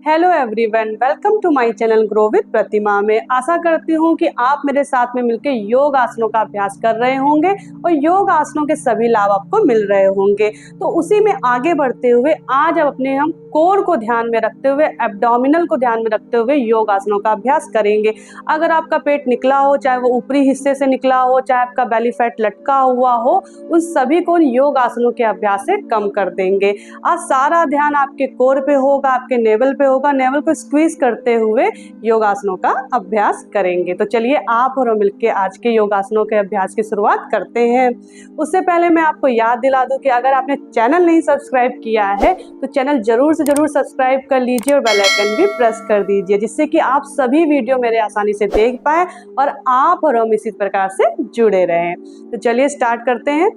Hello everyone, welcome to my channel grow with Pratima. मैं आशा करती हूँ कि आप मेरे साथ में मिलकर योग आसनों का अभ्यास कर रहे होंगे और योग आसनों के सभी लाभ आपको मिल रहे होंगे। तो उसी में आगे बढ़ते हुए आज हम कोर को ध्यान में रखते हुए, एब्डोमिनल को ध्यान में रखते हुए योग आसनों का अभ्यास करेंगे। अगर आपका पेट निकला हो, चाहे वो ऊपरी हिस्से से निकला हो, चाहे आपका बेली फैट लटका हुआ हो, उन सभी को योग आसनों के अभ्यास से कम कर देंगे। आज सारा ध्यान आपके कोर पे होगा, आपके नेवल पे होगा। नेवल को स्क्वीज करते हुए योगासनों का अभ्यास करेंगे। तो चलिए आप और हम मिलकर आज के योगासनों के अभ्यास की शुरुआत करते हैं। उससे पहले मैं आपको याद दिला दूं कि अगर आपने चैनल नहीं सब्सक्राइब किया है तो चैनल जरूर से जरूर सब्सक्राइब कर लीजिए और बेल आइकन भी प्रेस कर दीजिए, जिससे कि आप सभी वीडियो मेरे आसानी से देख पाए और आप और हम इसी प्रकार से जुड़े रहें। तो चलिए स्टार्ट करते हैं।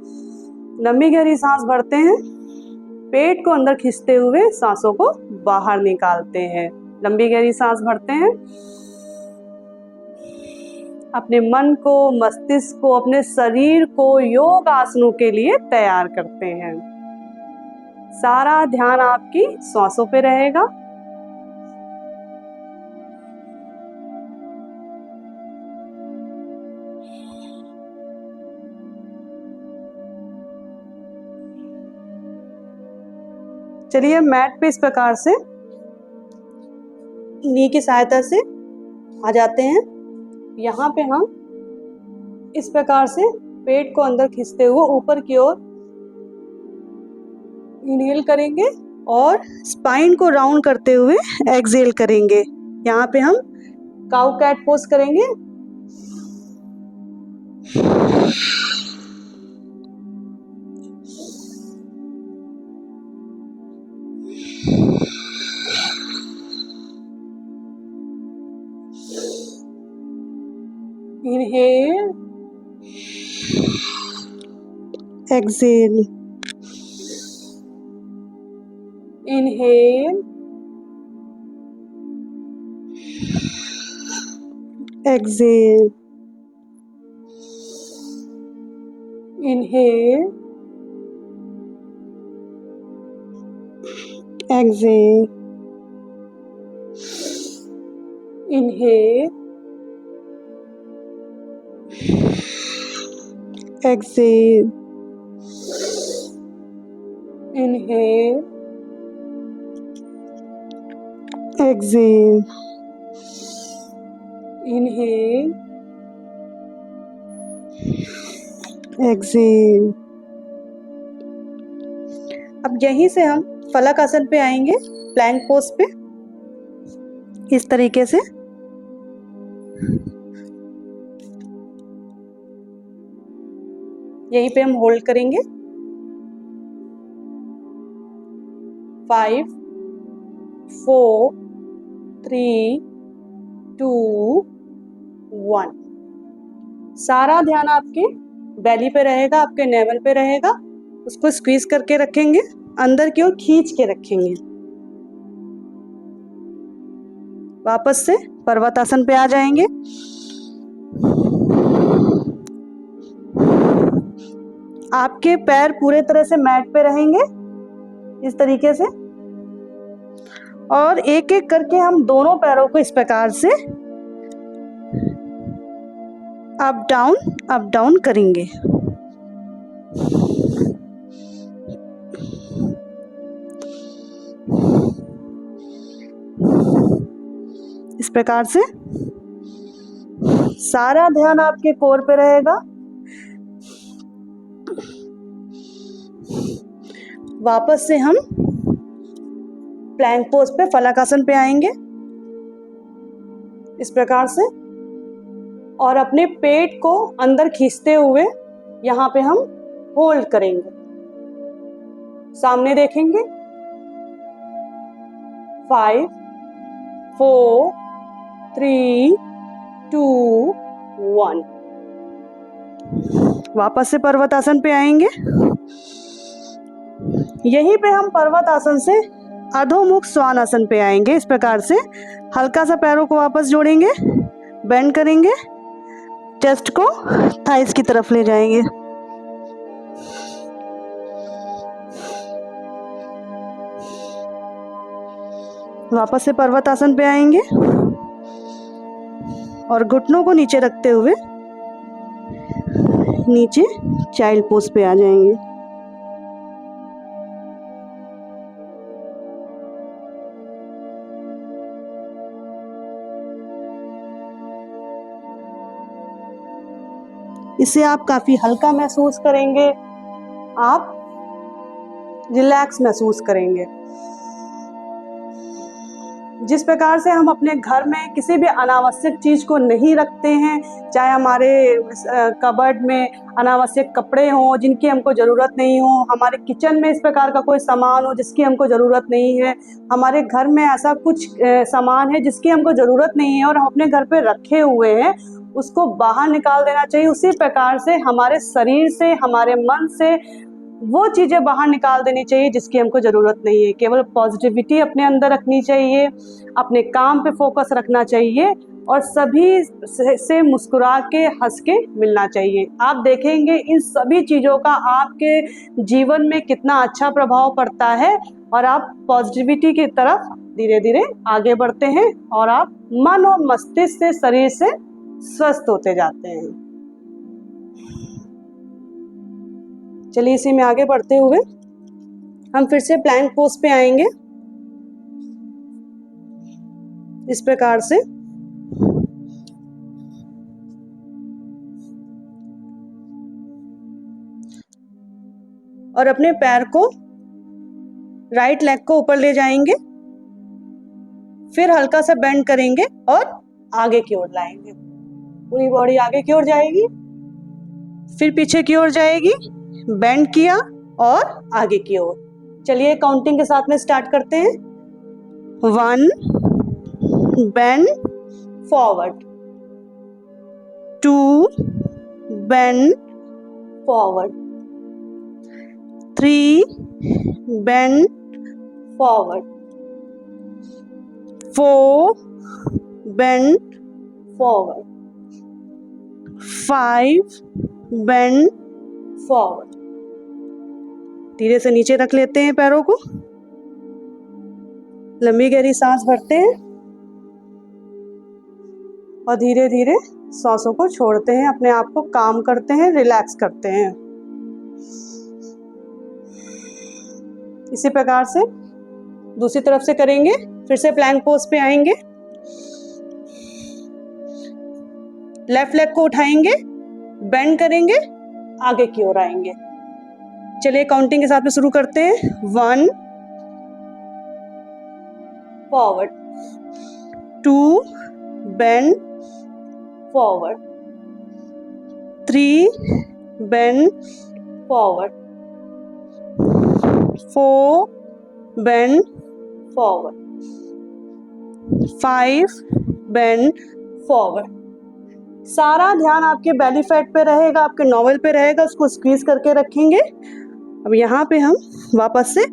लंबी गहरी सांस भरते हैं, पेट को अंदर खींचते हुए सांसों को बाहर निकालते हैं। लंबी गहरी सांस भरते हैं, अपने मन को, मस्तिष्क को, अपने शरीर को योग आसनों के लिए तैयार करते हैं। सारा ध्यान आपकी सांसों पे रहेगा। चलिए मैट पे इस प्रकार से नी की सहायता से आ जाते हैं। यहाँ पे हम इस प्रकार से पेट को अंदर खींचते हुए ऊपर की ओर इनहेल करेंगे और स्पाइन को राउंड करते हुए एक्सहेल करेंगे। यहाँ पे हम काउ कैट पोज करेंगे। Inhale, exhale, inhale, exhale, inhale, exhale, inhale, exhale, inhale, exhale, inhale, exhale. अब यहीं से हम फलक आसन पे आएंगे, प्लैंक पोज पे, इस तरीके से। यहीं पे हम होल्ड करेंगे। 5, 4, 3, 2, 1। सारा ध्यान आपके बेली पे रहेगा, आपके नेवल पे रहेगा। उसको स्क्वीज करके रखेंगे, अंदर की ओर खींच के रखेंगे। वापस से पर्वतासन पे आ जाएंगे। आपके पैर पूरे तरह से मैट पे रहेंगे इस तरीके से, और एक एक करके हम दोनों पैरों को इस प्रकार से अप डाउन करेंगे। इस प्रकार से सारा ध्यान आपके कोर पे रहेगा। वापस से हम प्लैंक पोज पे, फलकासन पे आएंगे इस प्रकार से, और अपने पेट को अंदर खींचते हुए यहाँ पे हम होल्ड करेंगे। सामने देखेंगे। 5, 4, 3, 2, 1। वापस से पर्वतासन पे आएंगे। यहीं पे हम पर्वतासन से अधोमुख स्वानासन पे आएंगे। इस प्रकार से हल्का सा पैरों को वापस जोड़ेंगे, बेंड करेंगे, चेस्ट को थाइस की तरफ ले जाएंगे। वापस से पर्वतासन पे आएंगे और घुटनों को नीचे रखते हुए नीचे चाइल्ड पोज पे आ जाएंगे। इससे आप काफी हल्का महसूस करेंगे, आप रिलैक्स महसूस करेंगे। जिस प्रकार से हम अपने घर में किसी भी अनावश्यक चीज को नहीं रखते हैं, चाहे हमारे कबर्ड में अनावश्यक कपड़े हों जिनकी हमको ज़रूरत नहीं हो, हमारे किचन में इस प्रकार का कोई सामान हो जिसकी हमको ज़रूरत नहीं है, हमारे घर में ऐसा कुछ सामान है जिसकी हमको ज़रूरत नहीं है और हम अपने घर पे रखे हुए हैं, उसको बाहर निकाल देना चाहिए। उसी प्रकार से हमारे शरीर से, हमारे मन से वो चीज़ें बाहर निकाल देनी चाहिए जिसकी हमको ज़रूरत नहीं है। केवल पॉजिटिविटी अपने अंदर रखनी चाहिए, अपने काम पे फोकस रखना चाहिए और सभी से मुस्कुरा के, हंस के मिलना चाहिए। आप देखेंगे इन सभी चीज़ों का आपके जीवन में कितना अच्छा प्रभाव पड़ता है और आप पॉजिटिविटी की तरफ धीरे धीरे आगे बढ़ते हैं और आप मन और मस्तिष्क से, शरीर से स्वस्थ होते जाते हैं। चलिए इसी में आगे बढ़ते हुए हम फिर से प्लैंक पोज पे आएंगे। इस प्रकार से और अपने पैर को, राइट लेग को ऊपर ले जाएंगे, फिर हल्का सा बेंड करेंगे और आगे की ओर लाएंगे। पूरी बॉडी आगे की ओर जाएगी, फिर पीछे की ओर जाएगी, बेंड किया और आगे की ओर। चलिए काउंटिंग के साथ में स्टार्ट करते हैं। 1 bend forward, 2 bend forward, 3 bend forward, 4 bend forward, 5 bend forward. धीरे से नीचे रख लेते हैं पैरों को, लंबी गहरी सांस भरते हैं और धीरे धीरे सांसों को छोड़ते हैं, अपने आप को काम करते हैं, रिलैक्स करते हैं। इसी प्रकार से दूसरी तरफ से करेंगे। फिर से प्लैंक पोज पे आएंगे, लेफ्ट लेग को उठाएंगे, बेंड करेंगे, आगे की ओर आएंगे। चलिए काउंटिंग के साथ में शुरू करते हैं। 1 forward, 2 bend forward, 3 bend forward, 4 bend forward, 5 bend forward. सारा ध्यान आपके बेली फैट पे रहेगा, आपके नॉवल पे रहेगा, उसको स्क्वीज करके रखेंगे। अब यहाँ पे हम वापस से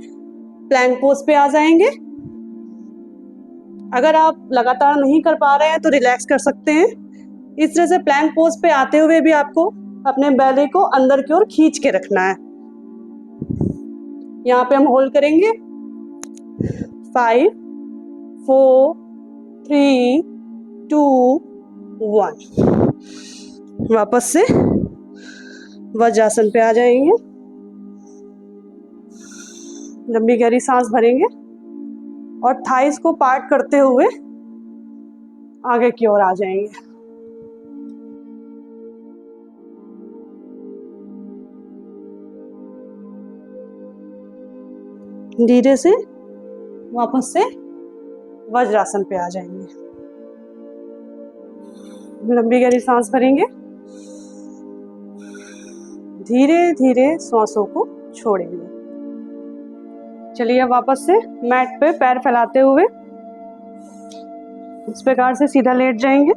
प्लैंक पोज पे आ जाएंगे। अगर आप लगातार नहीं कर पा रहे हैं तो रिलैक्स कर सकते हैं। इस तरह से प्लैंक पोज पे आते हुए भी आपको अपने बेली को अंदर की ओर खींच के रखना है। यहाँ पे हम होल्ड करेंगे 5 4 3 2 1। वापस से वज्रासन पे आ जाएंगे, लंबी गहरी सांस भरेंगे और थाइस को पार्ट करते हुए आगे की ओर आ जाएंगे। धीरे से वापस से वज्रासन पे आ जाएंगे, लंबी गहरी सांस भरेंगे, धीरे धीरे सांसों को छोड़ेंगे। चलिए वापस से मैट पे पैर फैलाते हुए इस प्रकार से सीधा लेट जाएंगे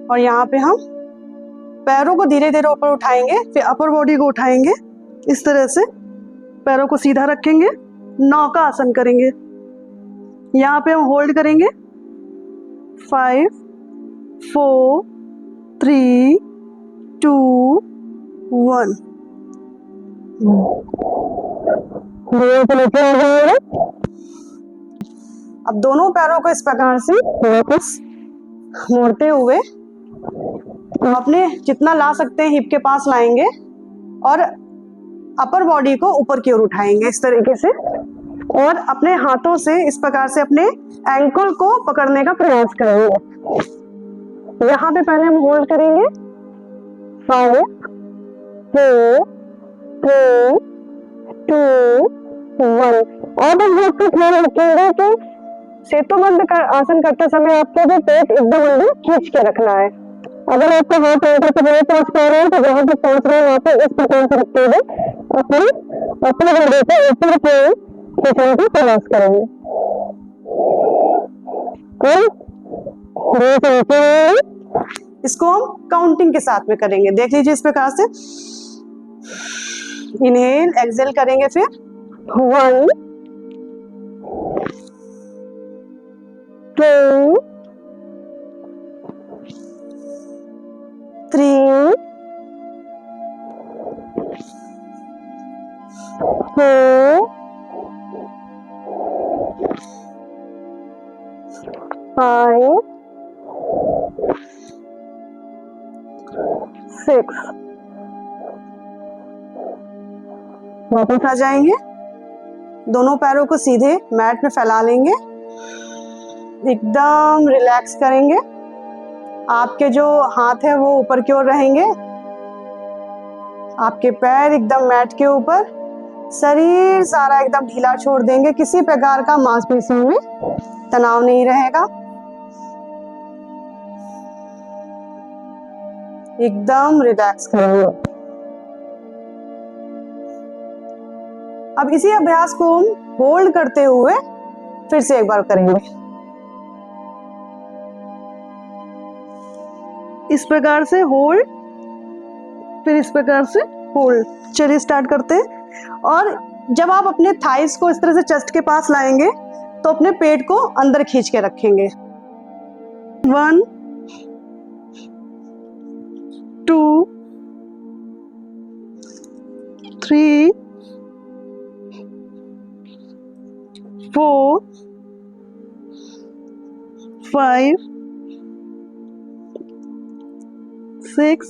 और यहाँ पे हम पैरों को धीरे धीरे ऊपर उठाएंगे, फिर अपर बॉडी को उठाएंगे। इस तरह से पैरों को सीधा रखेंगे, नौका आसन करेंगे। यहाँ पे हम होल्ड करेंगे 5 4 3 2 1। अब दोनों पैरों को इस प्रकार से वापस मोड़ते हुए अपने जितना ला सकते हैं हिप के पास लाएंगे और अपर बॉडी को ऊपर की ओर उठाएंगे इस तरीके से, और अपने हाथों से इस प्रकार से अपने एंकल को पकड़ने का प्रयास करेंगे। यहाँ पे पहले हम होल्ड करेंगे 5 4 3 2 1 और हम हाथ को ध्यान रखेंगे कि सेतुबंध आसन करते समय आपको जो पेट एकदम अंदर खींच के रखना है। अगर आपका हाथ एंकल पे नहीं पहुंच पा रहे हैं तो जहाँ पे पहुंच रहे हैं वहाँ पे इस प्रकार से रखते हुए अपने बॉडी को ऊपर की ओर खींचने का प्रयास करेंगे। इसको हम काउंटिंग के साथ में करेंगे, देख लीजिए इस प्रकार से इनहेल एक्सहेल करेंगे, फिर 1 2 3 4 5 6 वापस आ जाएंगे। दोनों पैरों को सीधे मैट में फैला लेंगे, एकदम रिलैक्स करेंगे। आपके जो हाथ है वो ऊपर की ओर रहेंगे, आपके पैर एकदम मैट के ऊपर, शरीर सारा एकदम ढीला छोड़ देंगे, किसी प्रकार का मांसपेशियों में तनाव नहीं रहेगा, एकदम रिलैक्स करेंगे। अब इसी अभ्यास को हम होल्ड करते हुए फिर से एक बार करेंगे। इस प्रकार से होल्ड, फिर इस प्रकार से होल्ड। चलिए स्टार्ट करते हैं। और जब आप अपने थाइस को इस तरह से चेस्ट के पास लाएंगे तो अपने पेट को अंदर खींच के रखेंगे। 1 2 3 4 5 6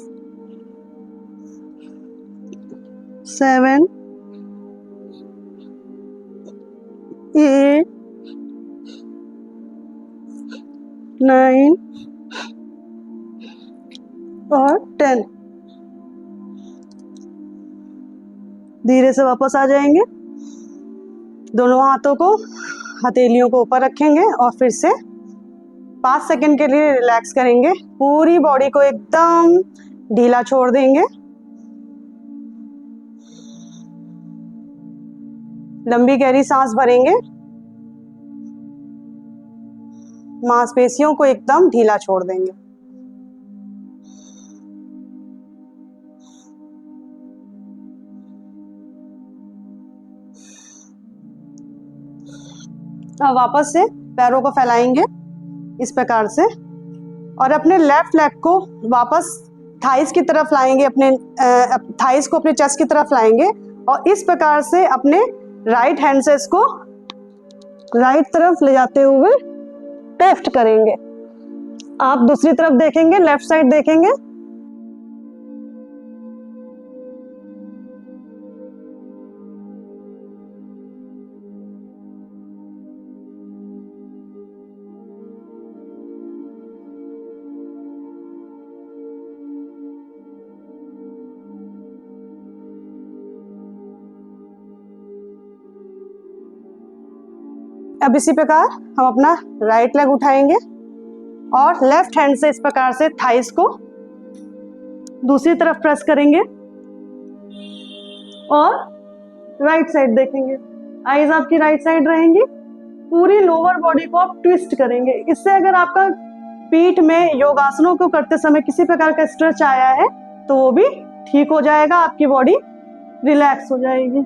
7 8 9 और 10। धीरे से वापस आ जाएंगे। दोनों हाथों को हथेलियों को ऊपर रखेंगे और फिर से 5 सेकंड के लिए रिलैक्स करेंगे। पूरी बॉडी को एकदम ढीला छोड़ देंगे। लंबी गहरी सांस भरेंगे, मांसपेशियों को एकदम ढीला छोड़ देंगे। अब वापस से पैरों को फैलाएंगे इस प्रकार से और अपने लेफ्ट लेग को वापस थाइस की तरफ लाएंगे, अपने थाइस को अपने चेस्ट की तरफ लाएंगे और इस प्रकार से अपने राइट हैंड से इसको राइट तरफ ले जाते हुए ट्विस्ट करेंगे। आप दूसरी तरफ देखेंगे, लेफ्ट साइड देखेंगे। अब इसी प्रकार हम अपना राइट लेग उठाएंगे और लेफ्ट हैंड से इस प्रकार से थाइस को दूसरी तरफ प्रेस करेंगे और राइट साइड देखेंगे। आईज आपकी राइट साइड रहेंगी। पूरी लोअर बॉडी को आप ट्विस्ट करेंगे। इससे अगर आपका पीठ में योगासनों को करते समय किसी प्रकार का स्ट्रेच आया है तो वो भी ठीक हो जाएगा, आपकी बॉडी रिलैक्स हो जाएगी।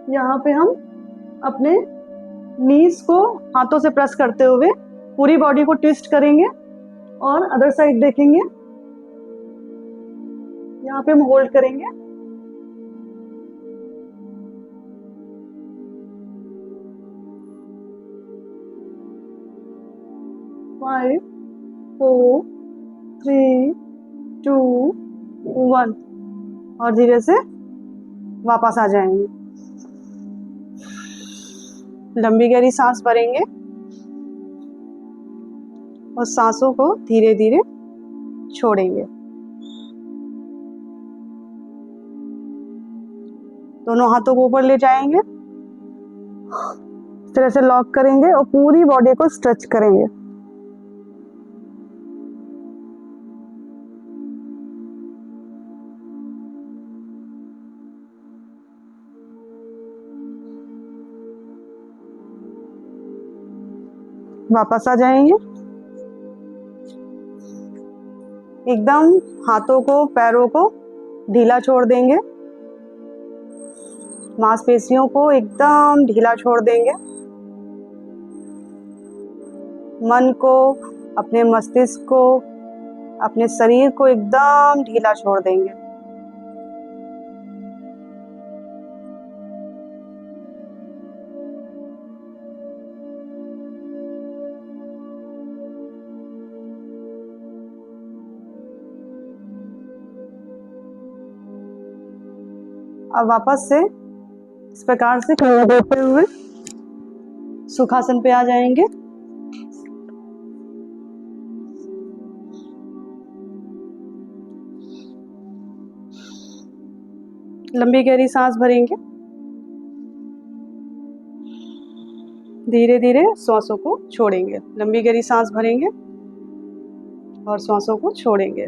यहाँ पे हम अपने नीज को हाथों से प्रेस करते हुए पूरी बॉडी को ट्विस्ट करेंगे और अदर साइड देखेंगे। यहाँ पे हम होल्ड करेंगे 5 4 3 2 1 और धीरे से वापस आ जाएंगे। लंबी गहरी सांस भरेंगे और सांसों को धीरे धीरे छोड़ेंगे। दोनों हाथों को ऊपर ले जाएंगे, इस तरह से लॉक करेंगे और पूरी बॉडी को स्ट्रेच करेंगे। वापस आ जाएंगे, एकदम हाथों को पैरों को ढीला छोड़ देंगे, मांसपेशियों को एकदम ढीला छोड़ देंगे, मन को, अपने मस्तिष्क को, अपने शरीर को एकदम ढीला छोड़ देंगे। अब वापस से इस प्रकार से खड़े होते हुए सुखासन पे आ जाएंगे। लंबी गहरी सांस भरेंगे, धीरे धीरे श्वासों को छोड़ेंगे। लंबी गहरी सांस भरेंगे और श्वासों को छोड़ेंगे।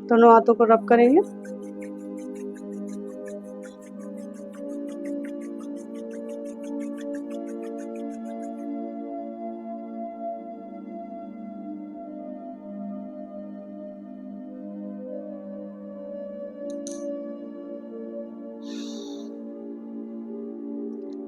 दोनों हाथों को रब करेंगे।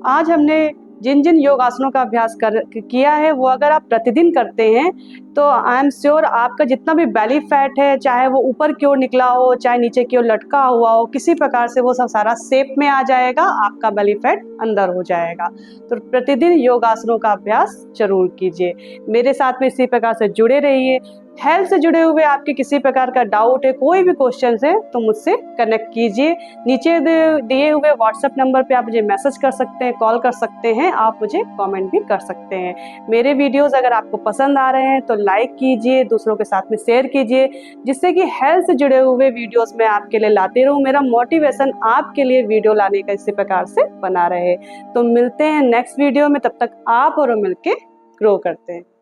आज हमने जिन जिन योग आसनों का अभ्यास किया है वो अगर आप प्रतिदिन करते हैं तो आई एम श्योर आपका जितना भी बेली फैट है, चाहे वो ऊपर की ओर निकला हो चाहे नीचे की ओर लटका हुआ हो, किसी प्रकार से वो सब सारा शेप में आ जाएगा, आपका बेली फैट अंदर हो जाएगा। तो प्रतिदिन योग आसनों का अभ्यास जरूर कीजिए। मेरे साथ में इसी प्रकार से जुड़े रहिए। हेल्थ से जुड़े हुए आपके किसी प्रकार का डाउट है, कोई भी क्वेश्चन है तो मुझसे कनेक्ट कीजिए। नीचे दिए हुए व्हाट्सएप नंबर पे आप मुझे मैसेज कर सकते हैं, कॉल कर सकते हैं, आप मुझे कमेंट भी कर सकते हैं। मेरे वीडियोस अगर आपको पसंद आ रहे हैं तो लाइक कीजिए, दूसरों के साथ में शेयर कीजिए, जिससे कि हेल्थ से जुड़े हुए वीडियोस मैं आपके लिए लाती रहूँ। मेरा मोटिवेशन आपके लिए वीडियो लाने का इसी प्रकार से बना रहे। तो मिलते हैं नेक्स्ट वीडियो में, तब तक आप और मिलके ग्रो करते हैं।